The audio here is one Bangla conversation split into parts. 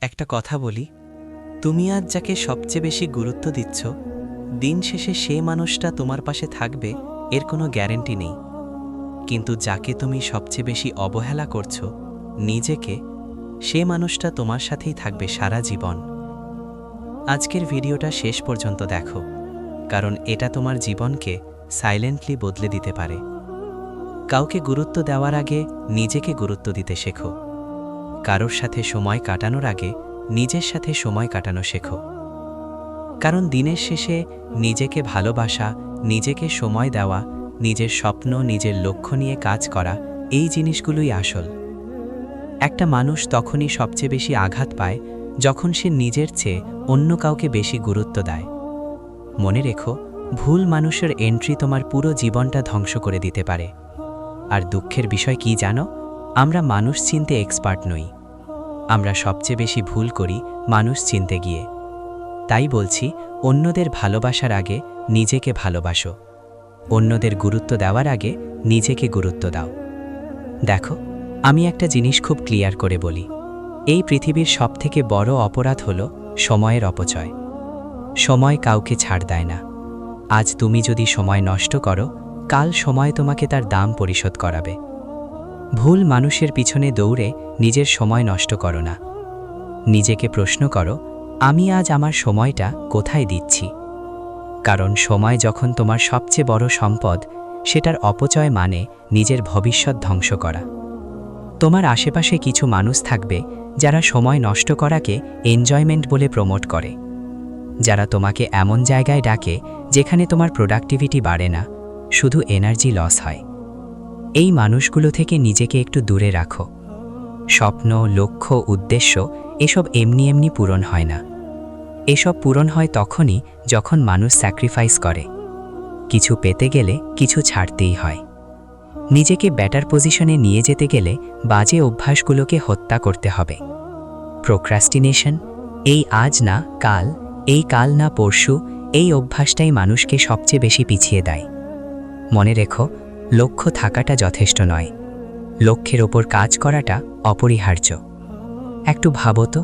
একটা কথা বলি, তুমি আজ যাকে সবচেয়ে বেশি গুরুত্ব দিচ্ছ, দিন শেষে সে মানুষটা তোমার পাশে থাকবে এর কোনো গ্যারেন্টি নেই। কিন্তু যাকে তুমি সবচেয়ে বেশি অবহেলা করছো, নিজেকে, সে মানুষটা তোমার সাথেই থাকবে সারা জীবন। আজকের ভিডিওটা শেষ পর্যন্ত দেখো, কারণ এটা তোমার জীবনকে সাইলেন্টলি বদলে দিতে পারে। কাউকে গুরুত্ব দেওয়ার আগে নিজেকে গুরুত্ব দিতে শেখো। কারোর সাথে সময় কাটানোর আগে নিজের সাথে সময় কাটানো শেখো। কারণ দিনের শেষে নিজেকে ভালোবাসা, নিজেকে সময় দেওয়া, নিজের স্বপ্ন, নিজের লক্ষ্য নিয়ে কাজ করা, এই জিনিসগুলোই আসল। একটা মানুষ তখনই সবচেয়ে বেশি আঘাত পায় যখন সে নিজের চেয়ে অন্য কাউকে বেশি গুরুত্ব দেয়। মনে রেখো, ভুল মানুষের এন্ট্রি তোমার পুরো জীবনটা ধ্বংস করে দিতে পারে। আর দুঃখের বিষয় কি জানো? আমরা মানুষ চিনতে এক্সপার্ট নই। আমরা সবচেয়ে বেশি ভুল করি মানুষ চিনতে গিয়ে। তাই বলছি, অন্যদের ভালোবাসার আগে নিজেকে ভালোবাসো। অন্যদের গুরুত্ব দেওয়ার আগে নিজেকে গুরুত্ব দাও। দেখো, আমি একটা জিনিস খুব ক্লিয়ার করে বলি, এই পৃথিবীর সবথেকে বড় অপরাধ হলো সময়ের অপচয়। সময় কাউকে ছাড় দেয় না। আজ তুমি যদি সময় নষ্ট করো, কাল সময় তোমাকে তার দাম পরিশোধ করাবে। ভুল মানুষের পিছনে দৌড়ে নিজের সময় নষ্ট করো না। নিজেকে প্রশ্ন করো, আমি আজ আমার সময়টা কোথায় দিচ্ছি? কারণ সময় যখন তোমার সবচেয়ে বড় সম্পদ, সেটার অপচয় মানে নিজের ভবিষ্যৎ ধ্বংস করা। তোমার আশেপাশে কিছু মানুষ থাকবে যারা সময় নষ্ট করাকে এনজয়মেন্ট বলে প্রমোট করে, যারা তোমাকে এমন জায়গায় ডাকে যেখানে তোমার প্রোডাক্টিভিটি বাড়ে না, শুধু এনার্জি লস হয়। এই মানুষগুলো থেকে নিজেকে একটু দূরে রাখো। স্বপ্ন, লক্ষ্য, উদ্দেশ্য এসব এমনি এমনি পূরণ হয় না। এসব পূরণ হয় তখনই যখন মানুষ স্যাক্রিফাইস করে। কিছু পেতে গেলে কিছু ছাড়তেই হয়। নিজেকে বেটার পজিশনে নিয়ে যেতে গেলে বাজে অভ্যাসগুলোকে হত্যা করতে হবে। প্রোক্রাস্টিনেশন, এই আজ না কাল, এই কাল না পরশু, এই অভ্যাসটাই মানুষকে সবচেয়ে বেশি পিছিয়ে দেয়। মনে রেখো, লক্ষ্য থাকাটা যথেষ্ট নয়, লক্ষ্যের ওপর কাজ করাটা অপরিহার্য। একটু ভাবো তো,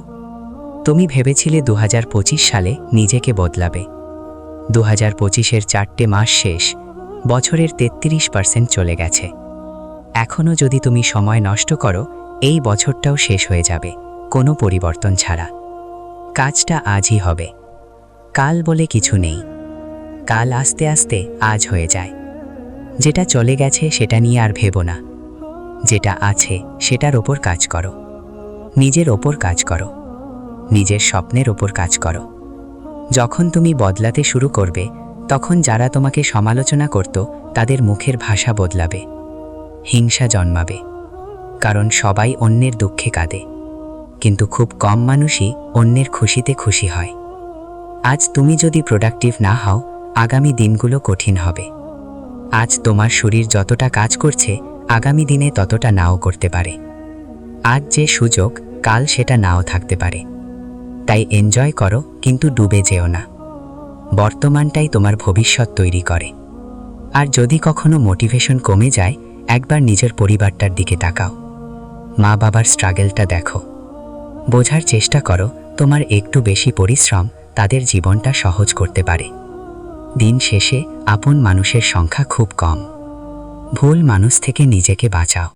তুমি ভেবেছিলে 2025 সালে নিজেকে বদলাবে। 2025-এর 4টে মাস শেষ, বছরের 33% চলে গেছে। এখনও যদি তুমি সময় নষ্ট করো, এই বছরটাও শেষ হয়ে যাবে কোনো পরিবর্তন ছাড়া। কাজটা আজই হবে। কাল বলে কিছু নেই। কাল আস্তে আস্তে আজ হয়ে যায়। যেটা চলে গেছে সেটা নিয়ে আর ভেবো না। যেটা আছে সেটার ওপর কাজ করো। নিজের ওপর কাজ করো। নিজের স্বপ্নের ওপর কাজ করো। যখন তুমি বদলাতে শুরু করবে, তখন যারা তোমাকে সমালোচনা করত তাদের মুখের ভাষা বদলাবে। হিংসা জন্মাবে। কারণ সবাই অন্যের দুঃখে কাঁদে, কিন্তু খুব কম মানুষই অন্যের খুশিতে খুশি হয়। আজ তুমি যদি প্রোডাক্টিভ না হও, আগামী দিনগুলো কঠিন হবে। আজ তোমার শরীর যতটা কাজ করছে, আগামী দিনে ততটা নাও করতে পারে। আজ যে সুযোগ, কাল সেটা নাও থাকতে পারে। তাই এনজয় করো, কিন্তু ডুবে যেও না। বর্তমানটাই তোমার ভবিষ্যৎ তৈরি করে। আর যদি কখনো মোটিভেশন কমে যায়, একবার নিজের পরিবারটার দিকে তাকাও। মা বাবার স্ট্রাগলটা দেখো। বোঝার চেষ্টা করো, তোমার একটু বেশি পরিশ্রম তাদের জীবনটা সহজ করতে পারে। দিন শেষে আপন মানুষের সংখ্যা খুব কম। ভুল মানুষ থেকে নিজেকে বাঁচাও।